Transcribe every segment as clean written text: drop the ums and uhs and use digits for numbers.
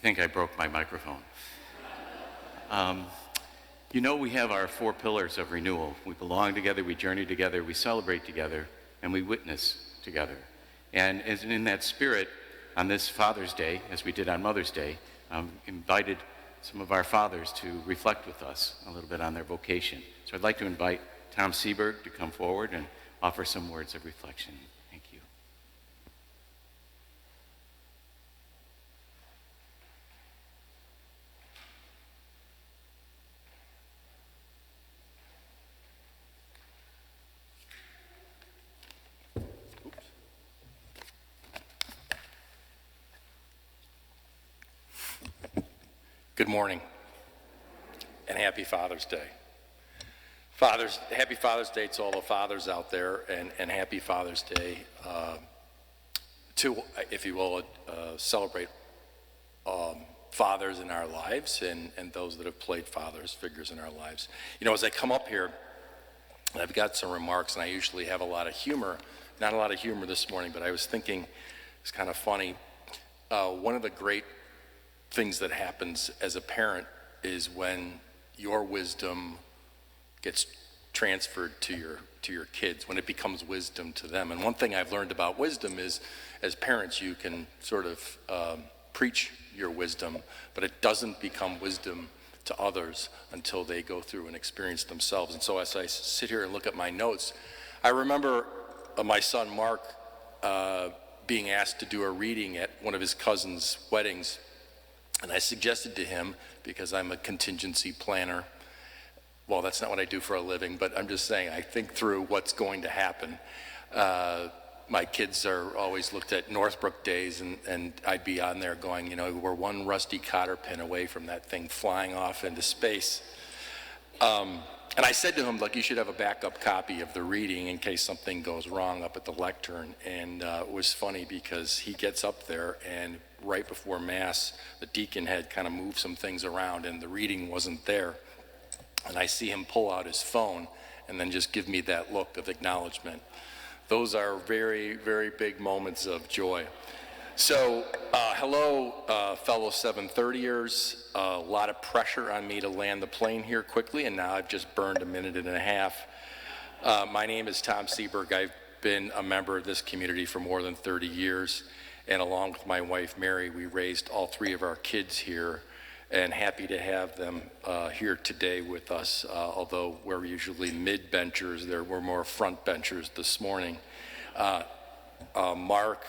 think I broke my microphone. You know, we have our 4 pillars of renewal. We belong together, we journey together, we celebrate together, and we witness together. And in that spirit, on this Father's Day, as we did on Mother's Day, invited some of our fathers to reflect with us a little bit on their vocation. So I'd like to invite Tom Seeberg to come forward and offer some words of reflection. Thank you. Good morning, and happy Father's Day. Happy Father's Day to all the fathers out there, and happy Father's Day to, if you will, celebrate fathers in our lives and those that have played fathers figures in our lives. You know, as I come up here, I've got some remarks, and I usually have a lot of humor. Not a lot of humor this morning, but I was thinking, it's kind of funny. One of the great things that happens as a parent is when your wisdom gets transferred to your kids, when it becomes wisdom to them. And one thing I've learned about wisdom is, as parents, you can sort of preach your wisdom, but it doesn't become wisdom to others until they go through and experience themselves. And so as I sit here and look at my notes, I remember my son Mark being asked to do a reading at one of his cousin's weddings. And I suggested to him, because I'm a contingency planner, well, that's not what I do for a living, but I'm just saying I think through what's going to happen. My kids are always looked at Northbrook days, and I'd be on there going, you know, we're one rusty cotter pin away from that thing flying off into space. And I said to him, look, you should have a backup copy of the reading in case something goes wrong up at the lectern. And it was funny because he gets up there, and right before Mass, the deacon had kind of moved some things around, and the reading wasn't there. And I see him pull out his phone and then just give me that look of acknowledgement. Those are very, very big moments of joy. So, hello, fellow 730ers. A lot of pressure on me to land the plane here quickly, and now I've just burned a minute and a half. My name is Tom Seeberg. I've been a member of this community for more than 30 years, and along with my wife, Mary, we raised all 3 of our kids here, and happy to have them here today with us, although we're usually mid-benchers. We're more front-benchers this morning. Mark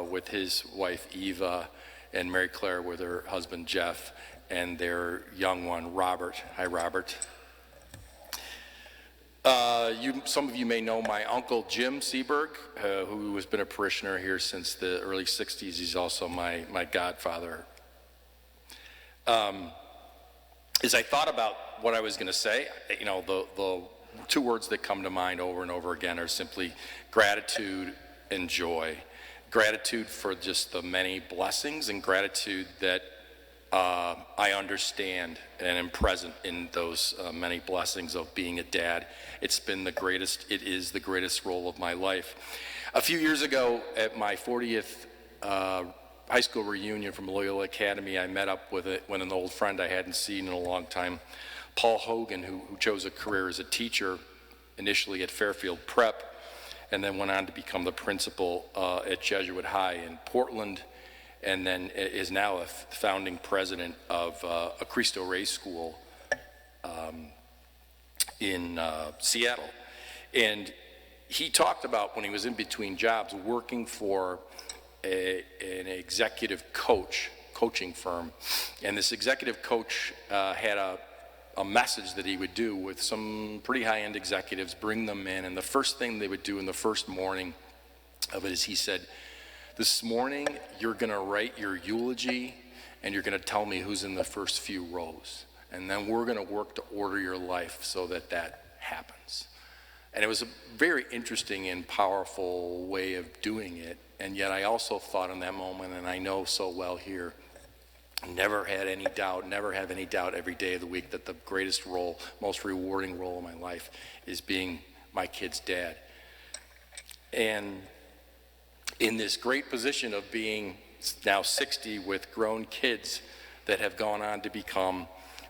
with his wife Eva, and Mary Claire with her husband Jeff, and their young one Robert. Hi, Robert. Some of you may know my uncle Jim Seeberg, who has been a parishioner here since the early 60s. He's also my godfather. As I thought about what I was going to say, you know, the 2 words that come to mind over and over again are simply gratitude and joy. Gratitude for just the many blessings, and gratitude that I understand and am present in those many blessings of being a dad. It is the greatest role of my life. A few years ago at my 40th high school reunion from Loyola Academy, I met up with an old friend I hadn't seen in a long time, Paul Hogan, who chose a career as a teacher initially at Fairfield Prep, and then went on to become the principal at Jesuit High in Portland, and then is now a founding president of a Cristo Rey school in Seattle. And he talked about, when he was in between jobs, working for an executive coaching firm. And this executive coach had a message that he would do with some pretty high-end executives, bring them in, and the first thing they would do in the first morning of it is he said, this morning you're going to write your eulogy and you're going to tell me who's in the first few rows, and then we're going to work to order your life so that happens. And it was a very interesting and powerful way of doing it, and yet I also thought in that moment, and I know so well here, never have any doubt every day of the week that the greatest role, most rewarding role of my life is being my kid's dad. And in this great position of being now 60, with grown kids that have gone on to become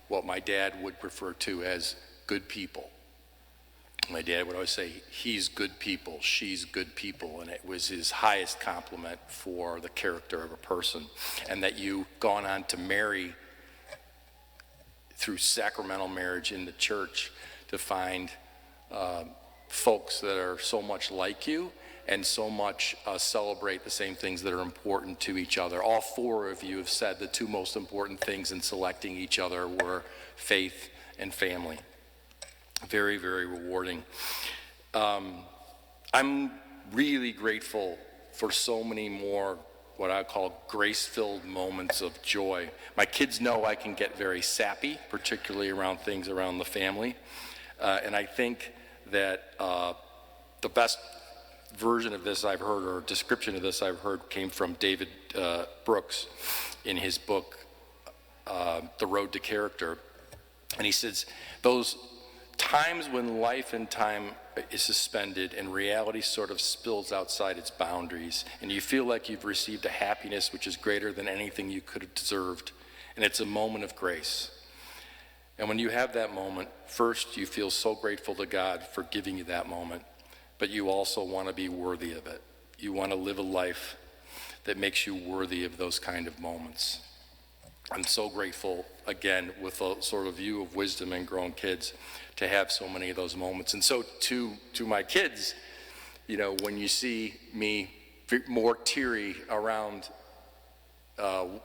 what my dad would refer to as good people. My dad would always say, he's good people, she's good people, and it was his highest compliment for the character of a person. And that you've gone on to marry through sacramental marriage in the church to find folks that are so much like you and so much celebrate the same things that are important to each other. All four of you have said the two most important things in selecting each other were faith and family. Very, very rewarding. I'm really grateful for so many more what I call grace-filled moments of joy. My kids know I can get very sappy, particularly around things around the family. And I think that the best version of this I've heard, or description of this I've heard, came from David Brooks in his book, The Road to Character. And he says, those times when life and time is suspended and reality sort of spills outside its boundaries, and you feel like you've received a happiness which is greater than anything you could have deserved, and it's a moment of grace. And when you have that moment, first you feel so grateful to God for giving you that moment, but you also want to be worthy of it. You want to live a life that makes you worthy of those kind of moments. I'm so grateful, again, with a sort of view of wisdom and grown kids, to have so many of those moments. And so to my kids, you know, when you see me more teary around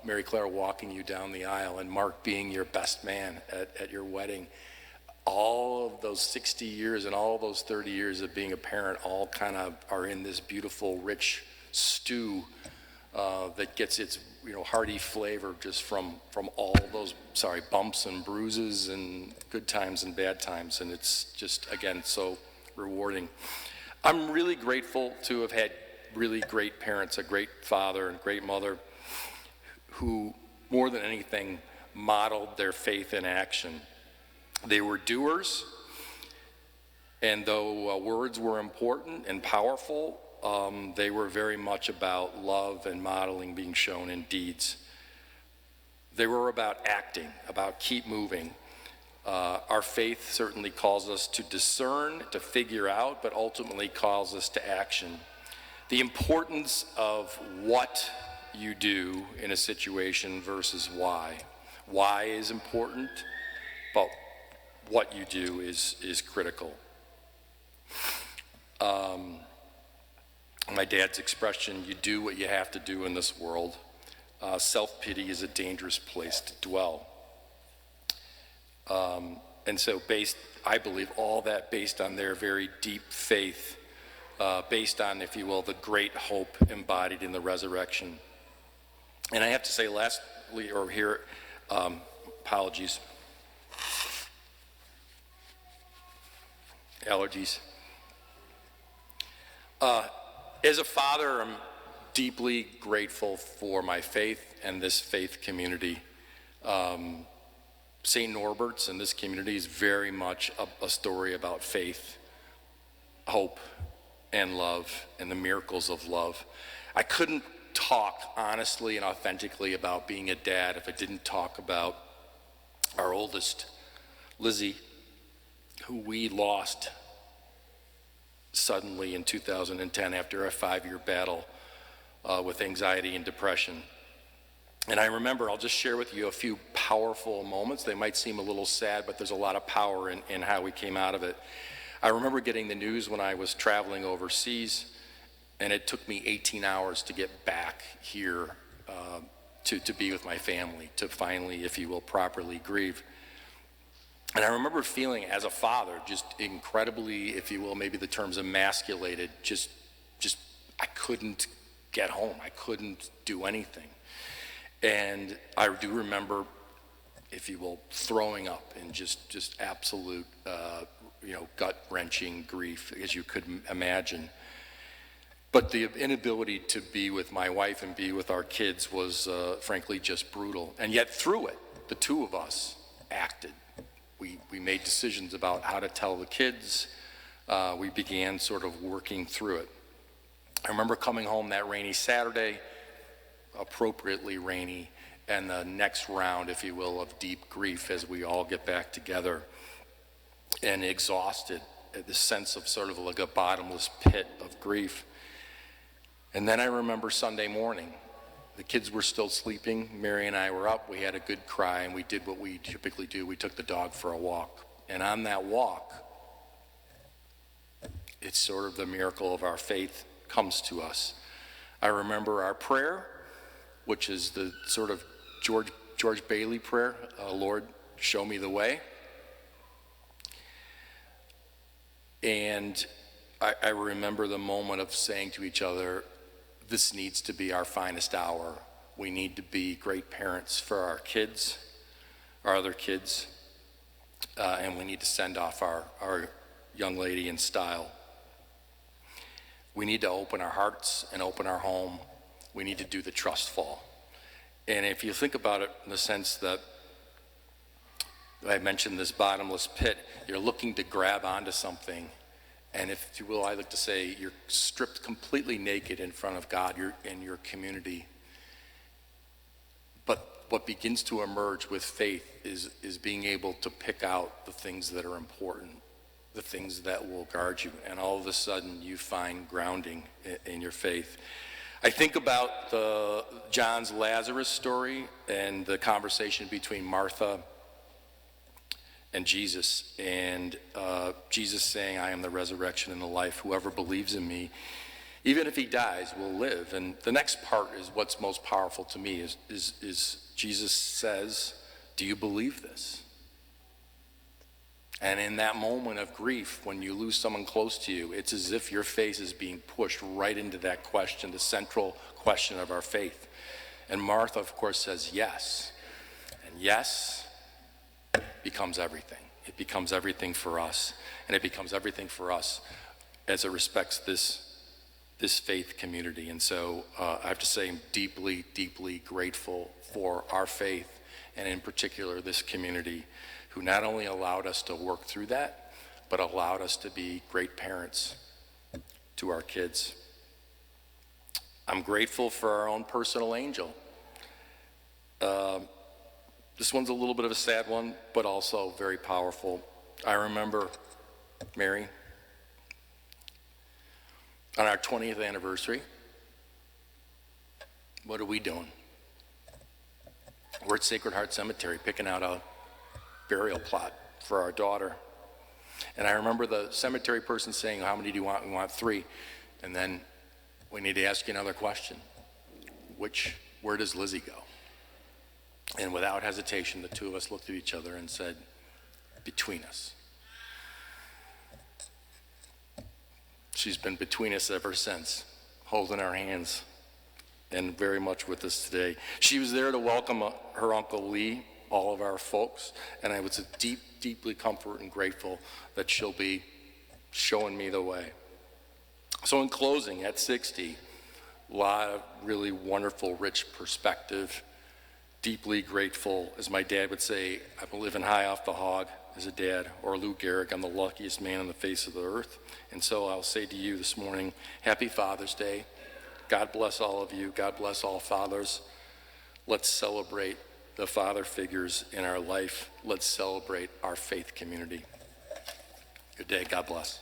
Mary Claire walking you down the aisle and Mark being your best man at your wedding, all of those 60 years and all those 30 years of being a parent all kind of are in this beautiful, rich stew that gets its hearty flavor just from all those bumps and bruises and good times and bad times, and it's just, again, so rewarding. I'm really grateful to have had really great parents, a great father and great mother, who more than anything modeled their faith in action. They were doers, and though words were important and powerful, they were very much about love and modeling being shown in deeds. They were about acting, about keep moving. Our faith certainly calls us to discern, to figure out, but ultimately calls us to action. The importance of what you do in a situation versus why. Why is important, but what you do is critical. My dad's expression, you do what you have to do in this world. Self-pity is a dangerous place to dwell. And so I believe all that based on their very deep faith, based on, if you will, the great hope embodied in the resurrection. And I have to say lastly, or here, apologies, allergies. As a father, I'm deeply grateful for my faith and this faith community. St. Norbert's and this community is very much a story about faith, hope, and love, and the miracles of love. I couldn't talk honestly and authentically about being a dad if I didn't talk about our oldest, Lizzie, who we lost suddenly in 2010 after a 5-year battle with anxiety and depression. And I remember, I'll just share with you a few powerful moments. They might seem a little sad, but there's a lot of power in how we came out of it. I remember getting the news when I was traveling overseas, and it took me 18 hours to get back here to be with my family, to finally, if you will, properly grieve. And I remember feeling, as a father, just incredibly, if you will, maybe the term's emasculated, just I couldn't get home. I couldn't do anything. And I do remember, if you will, throwing up in just absolute, gut-wrenching grief, as you could imagine. But the inability to be with my wife and be with our kids was, frankly, just brutal. And yet through it, the two of us acted. We made decisions about how to tell the kids. We began sort of working through it. I remember coming home that rainy Saturday, appropriately rainy, and the next round, if you will, of deep grief as we all get back together and exhausted at the sense of sort of like a bottomless pit of grief. And then I remember Sunday morning. The kids were still sleeping. Mary and I were up. We had a good cry, and we did what we typically do. We took the dog for a walk. And on that walk, it's sort of the miracle of our faith comes to us. I remember our prayer, which is the sort of George Bailey prayer, Lord, show me the way. And I remember the moment of saying to each other, this needs to be our finest hour. We need to be great parents for our kids, our other kids, and we need to send off our young lady in style. We need to open our hearts and open our home. We need to do the trust fall. And if you think about it in the sense that I mentioned this bottomless pit, you're looking to grab onto something. And if you will, I like to say you're stripped completely naked in front of God in your community. But what begins to emerge with faith is being able to pick out the things that are important, the things that will guard you. And all of a sudden you find grounding in your faith. I think about John's Lazarus story and the conversation between Martha and Jesus, and Jesus saying, I am the resurrection and the life. Whoever believes in me, even if he dies, will live. And the next part is what's most powerful to me is Jesus says, do you believe this? And in that moment of grief, when you lose someone close to you, it's as if your face is being pushed right into that question, the central question of our faith. And Martha, of course, says yes. And yes becomes everything. It becomes everything for us. And it becomes everything for us as it respects this faith community. And so I have to say I'm deeply, deeply grateful for our faith, and in particular this community, who not only allowed us to work through that, but allowed us to be great parents to our kids. I'm grateful for our own personal angel. This one's a little bit of a sad one, but also very powerful. I remember Mary, on our 20th anniversary, what are we doing? We're at Sacred Heart Cemetery picking out a burial plot for our daughter. And I remember the cemetery person saying, how many do you want? We want 3. And then we need to ask you another question. Where does Lizzie go? And without hesitation, the two of us looked at each other and said, between us. She's been between us ever since, holding our hands and very much with us today. She was there to welcome her Uncle Lee, all of our folks, and I was deeply comforted and grateful that she'll be showing me the way. So in closing, at 60, a lot of really wonderful, rich perspective, deeply grateful. As my dad would say, I'm living high off the hog as a dad, or Lou Gehrig, I'm the luckiest man on the face of the earth. And so I'll say to you this morning, happy Father's Day. God bless all of you. God bless all fathers. Let's celebrate the father figures in our life. Let's celebrate our faith community. Good day. God bless.